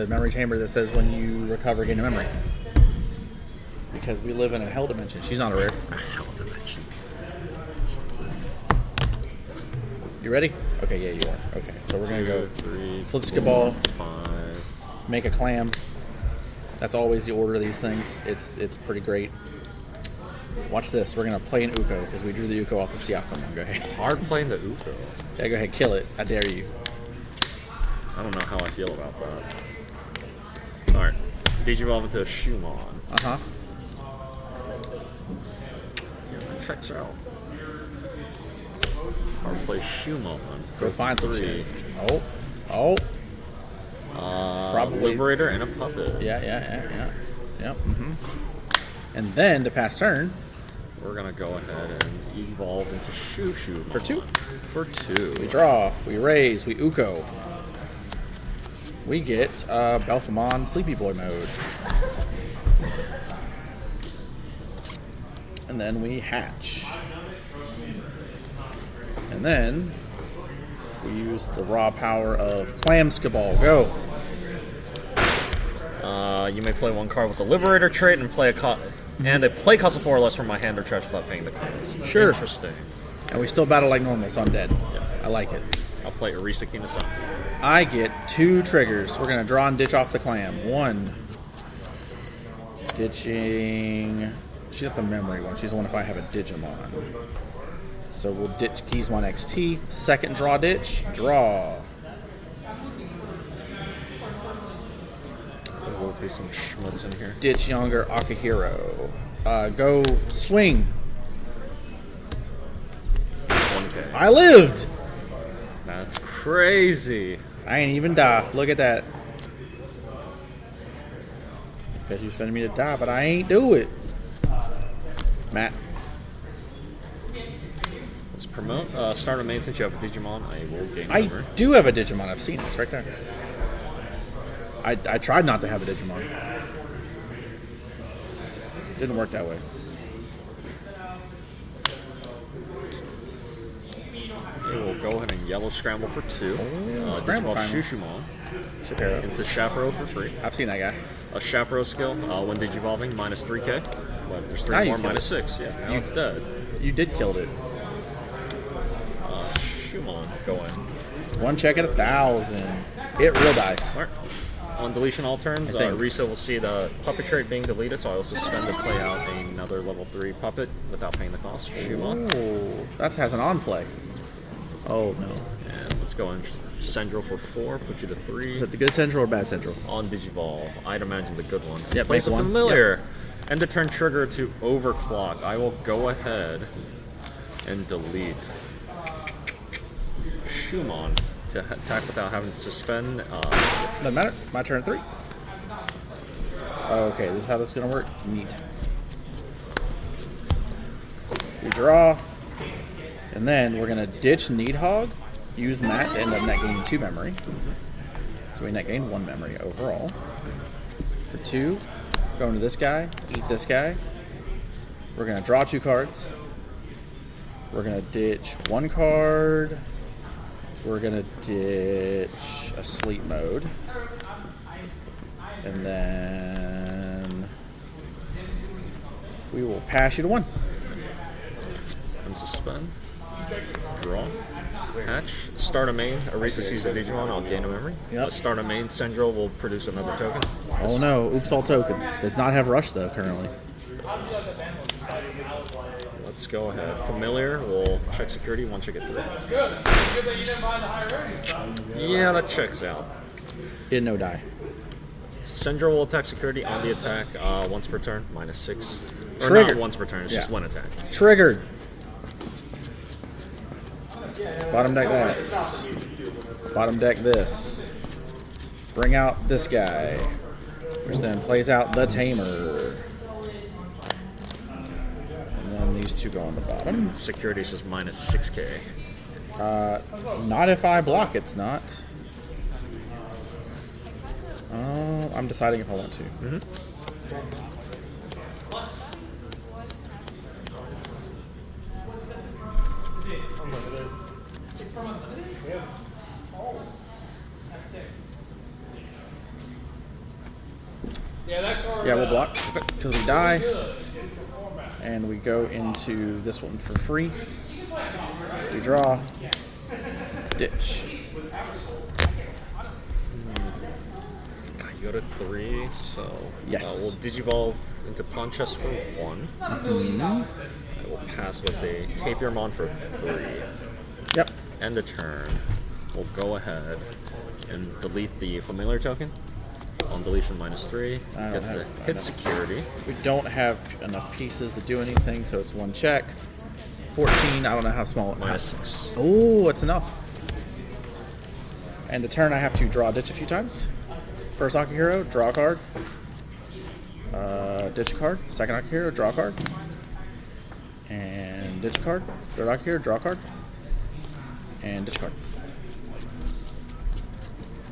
the memory chamber that says when you recover, gain a memory. Because we live in a hell dimension. She's not a rare. A hell dimension. You ready? Okay, yeah, you are. Okay, so we're going to go 3, flip the ball, 5. make a clam. That's always the order of these things. It's pretty great. Watch this. We're going to play an Uko because we drew the Uko off the Siakam. Go ahead. Hard playing the Uko. Yeah, go ahead. Kill it. I dare you. I don't know how I feel about that. Alright. Digivolve into a Shumon. Uh-huh. Yeah, that checks out. Hard play Shumon. Go find 3. Oh. Probably. Liberator and a puppet. Yeah. Yep. Mm-hmm. And then, to pass turn, we're going to go ahead and evolve into Shumon. For 2. For 2. We draw, we raise, we Uko. We get Belphemon Sleepy Boy mode. And then we hatch. And then we use the raw power of Clamskaball. Go. You may play 1 card with the Liberator trait and play a play cost of 4 or less from my hand or trash without paying the cost. Sure. Interesting. And we still battle like normal, so I'm dead. Yeah. I like it. I'll play Orisa King of Sun. I get 2 triggers. We're going to draw and ditch off the clam. 1. Ditching. She's got the memory one. She's the one if I have a Digimon. So we'll ditch Keysmon XT. Second draw ditch. Draw. There will be some schmutz in here. Ditch Younger Akihiro. Go swing. 1K. I lived. That's crazy. I ain't even die. Look at that. Because you expected me to die, but I ain't do it. Matt. Let's promote. Start a main since you have a Digimon. I will game I over. do have a Digimon. I've seen it. It's right there. I tried not to have a Digimon. Didn't work that way. Okay, we'll go ahead and yellow scramble for 2. Scramble Digivolve time. Shushumon Shapiro. into Chaparral for free. I've seen that guy. A Chaparral skill when Digivolving, minus 3K. But there's 3 Now you more, killed minus it. 6. Yeah, now it's dead. You did kill it. Shumon, go in. 1 check at 1,000. Hit real dice. Alright. On deletion all turns, Risa will see the puppet trait being deleted, so I also spend to play out another level 3 puppet without paying the cost. Shumon. Oh, that has an on play. Oh no. And let's go in Cendrill for 4, put you to 3. Is that the good central or bad central? On Digivolve, I'd imagine the good one. Yep, Place a make one. familiar. End of turn trigger to overclock. I will go ahead and delete Shumon to attack without having to suspend. Doesn't matter. My turn 3. Okay, this is how this is gonna work. Neat. We draw, and then we're gonna ditch Needhog, use Matt to end up net gaining 2 memory. So we net gain 1 memory overall. For 2, go into this guy, eat this guy. We're gonna draw 2 cards. We're gonna ditch 1 card. We're gonna ditch a sleep mode. And then we will pass you to 1. Unsuspend. Draw. Hatch. Start a main. Orisa sees a Digimon. I'll gain a memory. Yep. Start a main. Cendril will produce another token. Oh no, oops all tokens. Does not have rush though currently. Let's go ahead. Familiar. We'll check security once you get through. Yeah, that checks out. Did no die. Cendril will attack security on the attack once per turn, minus 6. Or Trigger. not once per turn, it's just 1 attack. Triggered. Bottom deck that. Bottom deck this. Bring out this guy. Which then plays out the Tamer. And then these 2 go on the bottom. Security is just minus 6K. Not if I block, it's not. I'm deciding if I want to. Yeah, we'll block because we die. And we go into this one for free. We draw. Ditch. You go to 3, so yes. We'll Digivolve into Pawn Chess for 1. I will pass with a Tapirmon for 3. Yep. End the turn. We'll go ahead and delete the familiar token. On deletion -3. Gets a hit security. We don't have enough pieces to do anything, so it's 1 check. 14, I don't know how small it is. -6. Oh, it's enough. And the turn I have to draw ditch a few times. First Akihiro, draw a card. Ditch a card. Second Akihiro, draw a card. And ditch a card. Third Akihiro, draw a card. And ditch a card.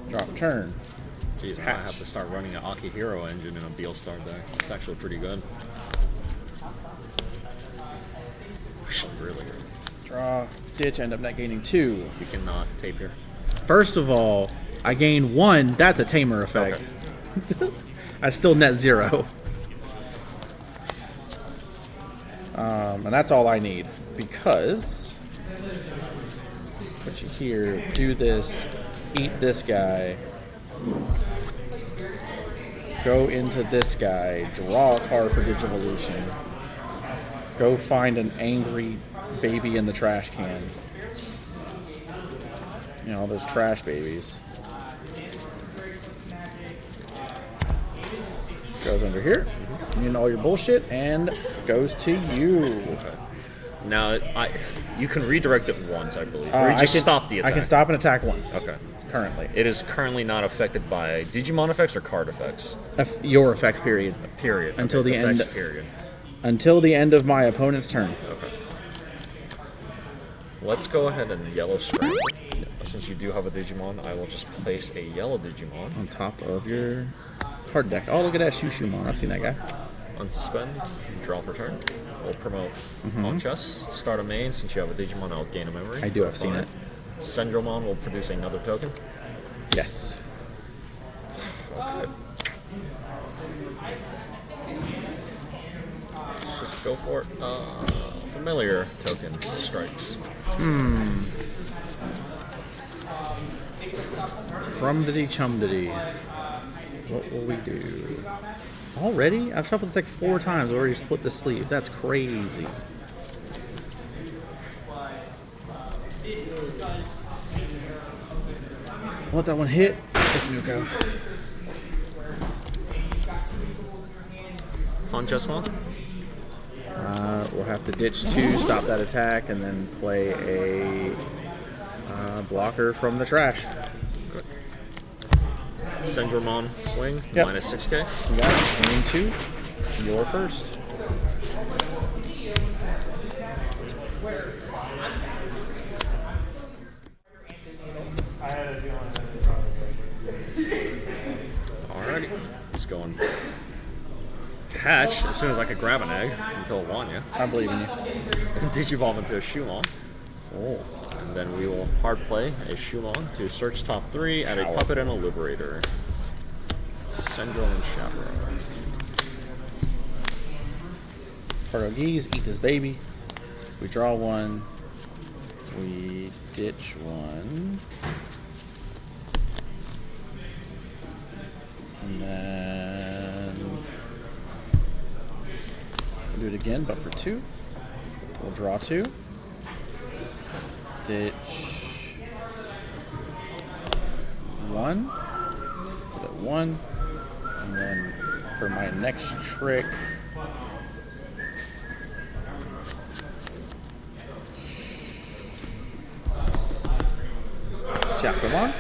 Draw for turn. Jeez, I might have to start running an Akihiro engine in a Beelstar deck. It's actually pretty good. Actually, really good. Draw, ditch, end up net gaining 2. You cannot tape here. First of all, I gain 1. That's a tamer effect. Okay. I still net 0. And that's all I need. Because, put you here, do this, eat this guy, go into this guy, draw a card for Digivolution, go find an angry baby in the trash can. You know, all those trash babies. Goes under here. You know all your bullshit, and goes to you. Okay. Now, you can redirect it once, I believe. Or you just stop the attack. I can stop an attack once. Okay. Currently. It is currently not affected by Digimon effects or card effects? Your effects, period. Period. Until the effects, end. Period. Until the end of my opponent's turn. Okay. Let's go ahead and yellow scramble. Since you do have a Digimon, I will just place a yellow Digimon on top of your card deck. Oh, look at that Shushu-mon. I've seen that guy. Unsuspend, draw for turn. We'll promote Pawn Chess. Start a main. Since you have a Digimon, I'll gain a memory. I do. I've seen it. Cendrillmon will produce another token. Yes. Okay. Let's just go for it. Familiar token strikes. Crumdity chumdity. What will we do? Already? I've shuffled this deck 4 times. Already split the sleeve. That's crazy. Let that one hit. This new go. Pawn Chessmon. We'll have to ditch 2, stop that attack, and then play a blocker from the trash. Good. Cendrillmon swing, yep. -6k. You got it. 1 and 2. You're first. Alrighty. Let's go and hatch as soon as I could grab an egg until it won you. I believe in you. Digivolve into a Shumon. Oh. And then we will hard play a Shumon to search top 3, add a puppet and a liberator. Cendril and Chaperone. Portuguese, eat this baby. We draw 1. We ditch 1. And then we'll do it again, but for 2. We'll draw 2. Ditch 1. Put it 1. And then for my next trick, Belphemon,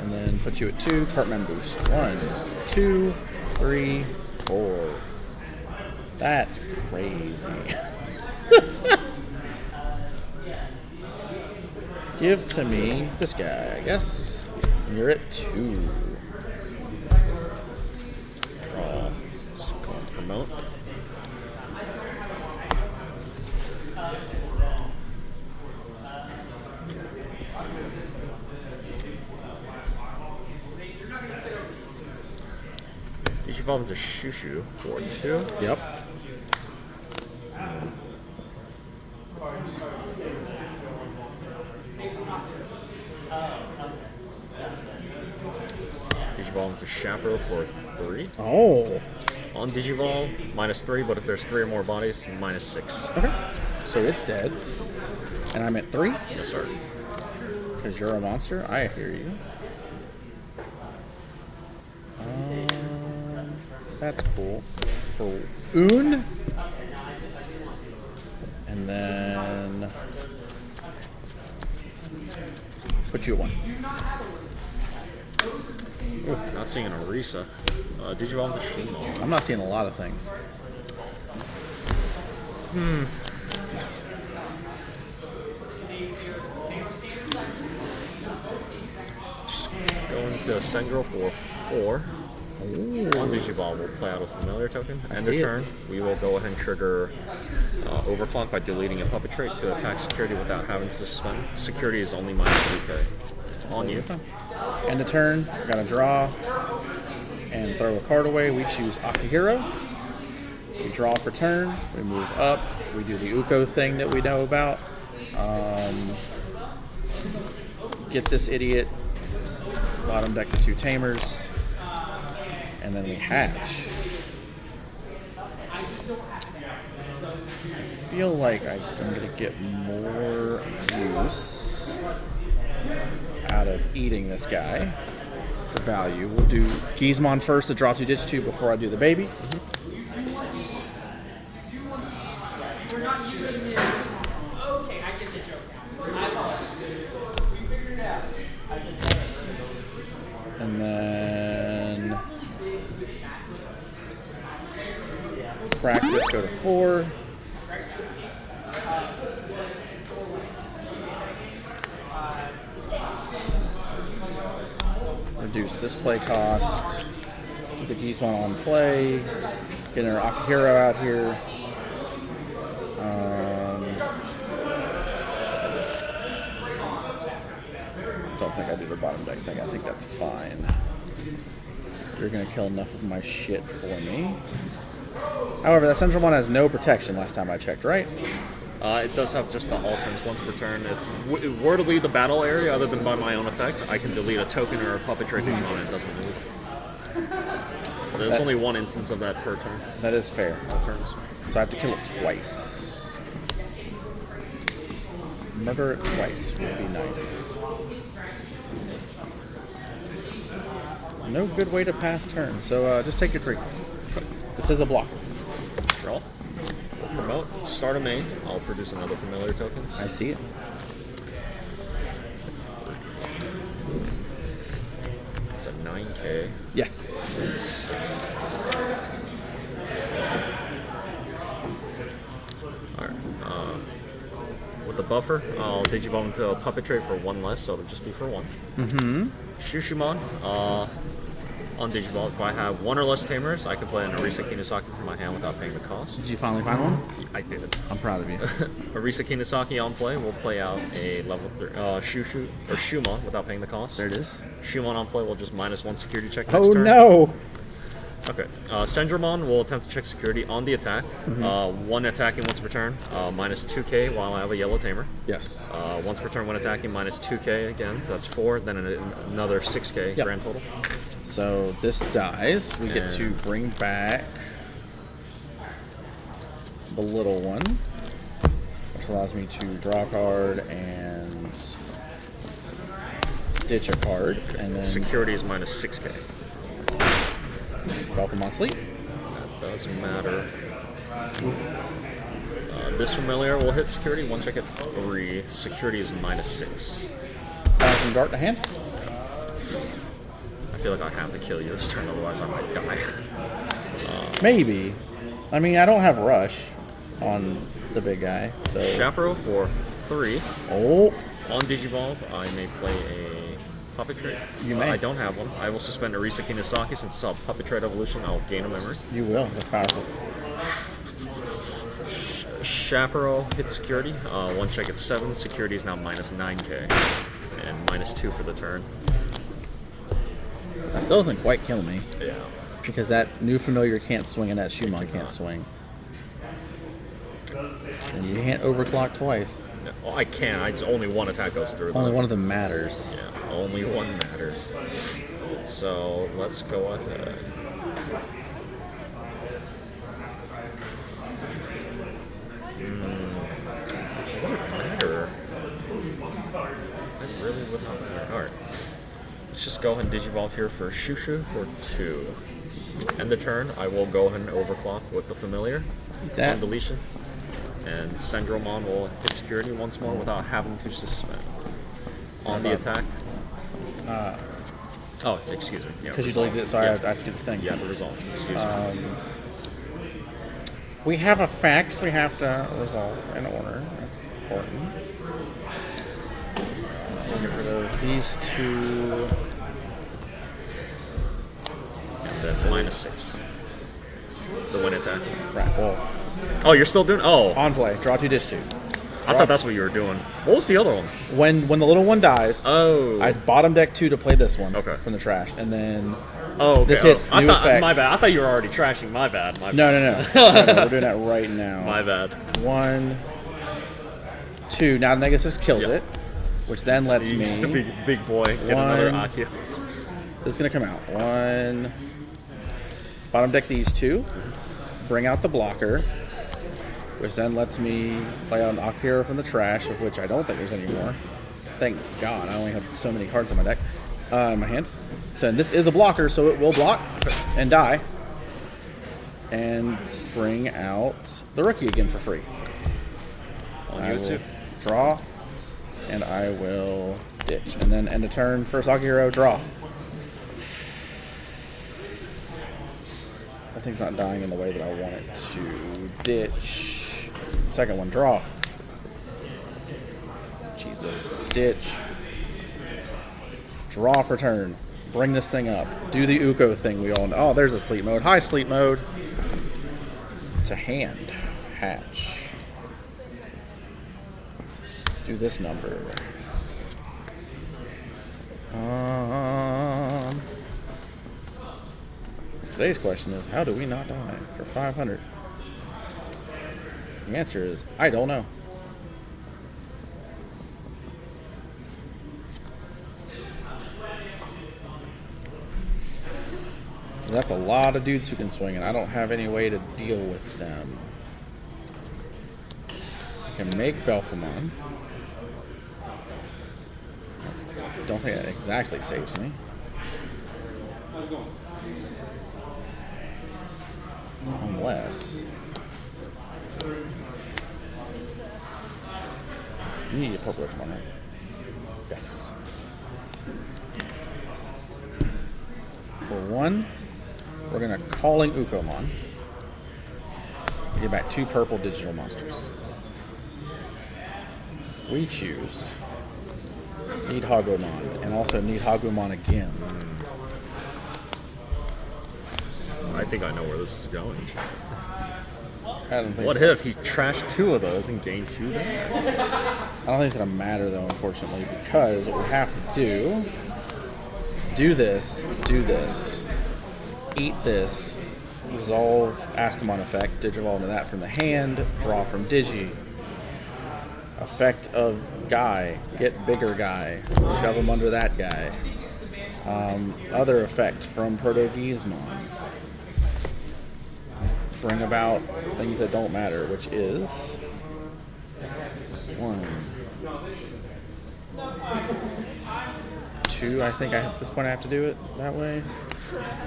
and then put you at 2. Partman boost. 1, 2, 3, 4. That's crazy. Give to me this guy, I guess. And you're at 2. Draw. Let's go and promote. Digivolve into Shushu for 2. Yep. Digivolve into Chaparral for 3. Oh. On Digivolve, -3, but if there's 3 or more bodies, -6. Okay. So it's dead. And I'm at 3? Yes, sir. Because you're a monster? I hear you. That's cool. For Un. And then put you at 1. Ooh, not seeing an Orisa. Digivolve into Shimon. I'm not seeing a lot of things. Going to Cendrillmon for 4. On Digivolve, we'll play out a familiar token. End of turn, we will go ahead and trigger Overclock by deleting a puppet trait to attack security without having to suspend. Security is only -3k. On you. End of turn, gotta draw and throw a card away. We choose Akihiro. We draw for turn, we move up, we do the Uko thing that we know about. Get this idiot, bottom deck the 2 Tamers, and then we hatch. I feel like I'm going to get more use out of eating this guy for value. We'll do Gizmon first to draw 2, ditch 2 before I do the baby. And then practice, go to 4. Reduce this play cost. Put the Gizmon on play. Get our Akihiro out here. Don't think I do the bottom deck thing. I think that's fine. You're going to kill enough of my shit for me. However, that Cendrillmon has no protection last time I checked, right? It does have just the alterns once per turn. If it were to leave the battle area, other than by my own effect, I can delete a token or a puppet trait on it. It doesn't move. There's only 1 instance of that per turn. That is fair. Alterns. So I have to kill it twice. Murder it twice would be nice. No good way to pass turn, so just take your 3. This is a blocker. Draw. Promote. Start a main. I'll produce another familiar token. I see it. It's a 9k. Yes. Alright. With the buffer, I'll Digivolve into a puppet trait for 1 less, so it'll just be for 1. Shushumon. On Digivolve, if I have 1 or less Tamers, I can play an Orisa Kinosaki from my hand without paying the cost. Did you finally find one? I did. I'm proud of you. Orisa Kinosaki on play, we'll play out a level 3 Shumon without paying the cost. There it is. Shumon on play will just -1 security check next Oh turn. no! Okay. Cendrillmon will attempt to check security on the attack. 1 attacking once per turn, -2k while I have a yellow tamer. Yes. Once per turn when attacking, -2k again. That's 4, then another 6k grand total. So this dies. We get to bring back the little one, which allows me to draw a card and ditch a card. And then Security is -6k. Belphemon sleep. That does matter. This familiar will hit security. 1 check at 3. Security is -6. From dart to hand. I feel like I have to kill you this turn, otherwise I might die. Maybe. I mean, I don't have rush on the big guy. So. Chaparral for 3. Oh. On Digivolve, I may play a puppet trait. You may. I don't have one. I will suspend Orisa Kinosaki since it's a puppet trait evolution. I'll gain a memory. You will. That's powerful. Chaparral hits security. 1 check at 7. Security is now -9k. And -2 for the turn. That still doesn't quite kill me. Yeah. Because that new familiar can't swing and that Shumon can't swing. And you can't overclock twice. Yeah, well, I can. Only one attack goes through. Only one of them matters. Yeah, only one matters. So let's go ahead. Would it matter? It really would not matter. Alright. Let's just go ahead and Digivolve here for Shushu for 2. End the turn, I will go ahead and overclock with the familiar. That. On deletion. And Cendrillmon will hit security once more without having to suspend. On the attack. Oh, excuse me. Because you deleted it, sorry, I have to do the thing. Yeah, the result. Excuse me. We have effects we have to resolve in order. That's important. We'll get rid of these 2. And that's -6. The win attack. Right, well, Oh, you're still doing. Oh, on play, draw 2, dish 2. I thought that's what you were doing. What was the other one? When the little one dies, Oh. I bottom deck 2 to play this one Okay. from the trash, and then Oh, okay. this hits I new thought, effects. My bad. I thought you were already trashing. My bad. My bad. No, we're doing that right now. My bad. 1, 2. Now -6 kills Yep. it, which then lets He's me. the big boy. Get another One. Akio. This is gonna come out. 1. Bottom deck these 2. Bring out the blocker, which then lets me play out an Akira from the trash, of which I don't think there's any more. Thank God, I only have so many cards in my deck, in my hand. So this is a blocker, so it will block and die. And bring out the rookie again for free. I will draw, and I will ditch. And then end the turn, first Akira, draw. That thing's not dying in the way that I want it to. Ditch. Second one, draw. Jesus. Ditch. Draw for turn. Bring this thing up. Do the Uko thing we all know. Oh, there's a sleep mode. Hi, sleep mode. To hand. Hatch. Do this number. Today's question is, how do we not die for 500? The answer is, I don't know. That's a lot of dudes who can swing, and I don't have any way to deal with them. I can make Belphemon. Don't think that exactly saves me. Unless you need a purple one, right? Yes. For 1, we're gonna Calling Ukomon. Get back 2 purple digital monsters. We choose Need Hagumon, and also Need Hagumon again. I think I know where this is going. I don't think What so. if he trashed 2 of those and gained 2 damage? I don't think it's gonna matter though, unfortunately, because what we have to do this, eat this, resolve Astamon effect, Digivolve into that from the hand, draw from Digi. Effect of guy, get bigger guy, shove him under that guy. Other effect from Proto-Gizmon. Bring about things that don't matter, which is 1, 2. I think at this point I have to do it that way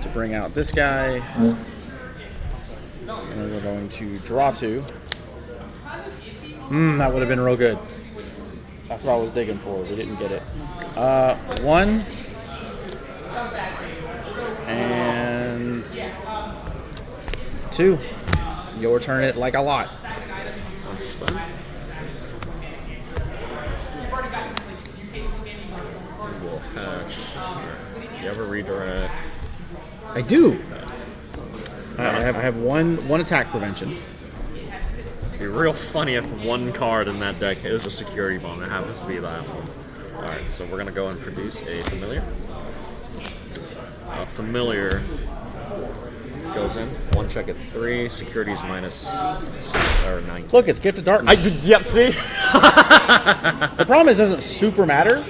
to bring out this guy. And we're going to draw 2. That would have been real good. That's what I was digging for. We didn't get it. 1 and 2. You'll return it like a lot. Unsuspend. We'll hatch. You have a redirect. I do. I have one attack prevention. It'd be real funny if 1 card in that deck is a security bomb. It happens to be that one. Alright, so we're gonna go and produce a familiar. A familiar goes in. One check at 3. Security's -9. Look, it's Gift of Darkness. Yep, see? The problem is it doesn't super matter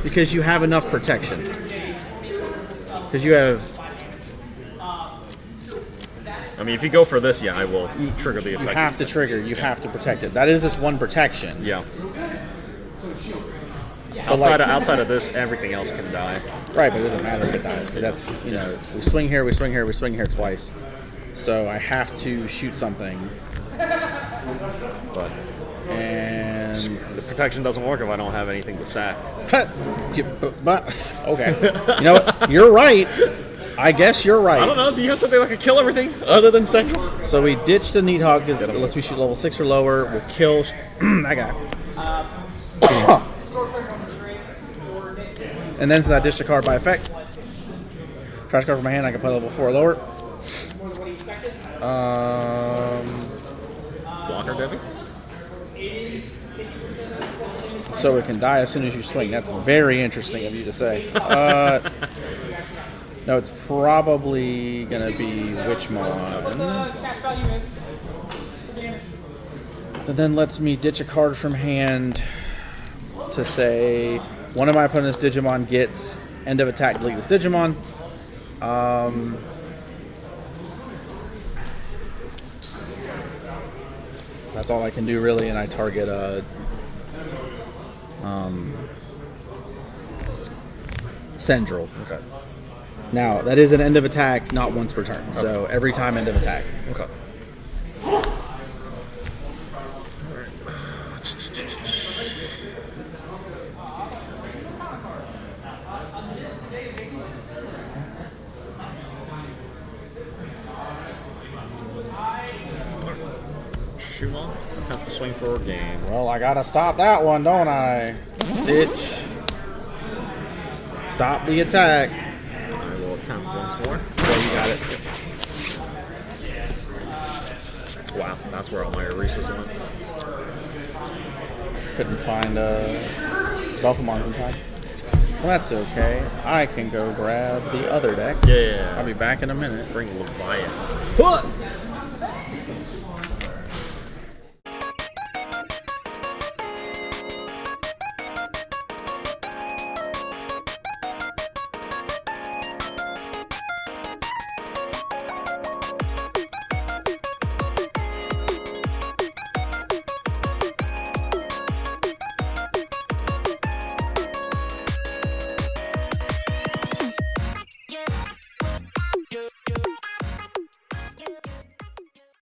because you have enough protection. Because you have... I mean, if you go for this, yeah, I will trigger the You effect. have to trigger. You have to protect it. That is its one protection. Yeah. like- Outside of this, everything else can die. Right, but it doesn't matter if it dies because that's, you know, we swing here, we swing here, we swing here twice. So I have to shoot something. But And... the protection doesn't work if I don't have anything to sack. Okay. You know what? You're right. I guess you're right. I don't know. Do you have something that can kill everything other than Central? So we ditch the Needhog because it lets me shoot level 6 or lower. We'll kill that guy. And then since I ditched a card by effect, trash card from my hand, I can play level 4 or lower. Blocker, Debbie? So it can die as soon as you swing. That's very interesting of you to say. No, it's probably going to be Witchmon. And then lets me ditch a card from hand to say one of my opponent's Digimon gets end of attack, delete this Digimon. That's all I can do really, and I target Cendrillmon. Okay. Now, that is an end of attack, not once per turn. So every time end of attack. Okay. Shumon attempts to swing for a game. Well, I gotta stop that one, don't I? Ditch. Stop the attack. I will attempt once more. There, you got it. Wow, that's where all my erases went. Couldn't find Belphemon in time. Well, that's okay. I can go grab the other deck. Yeah. I'll be back in a minute. Bring Leviathan.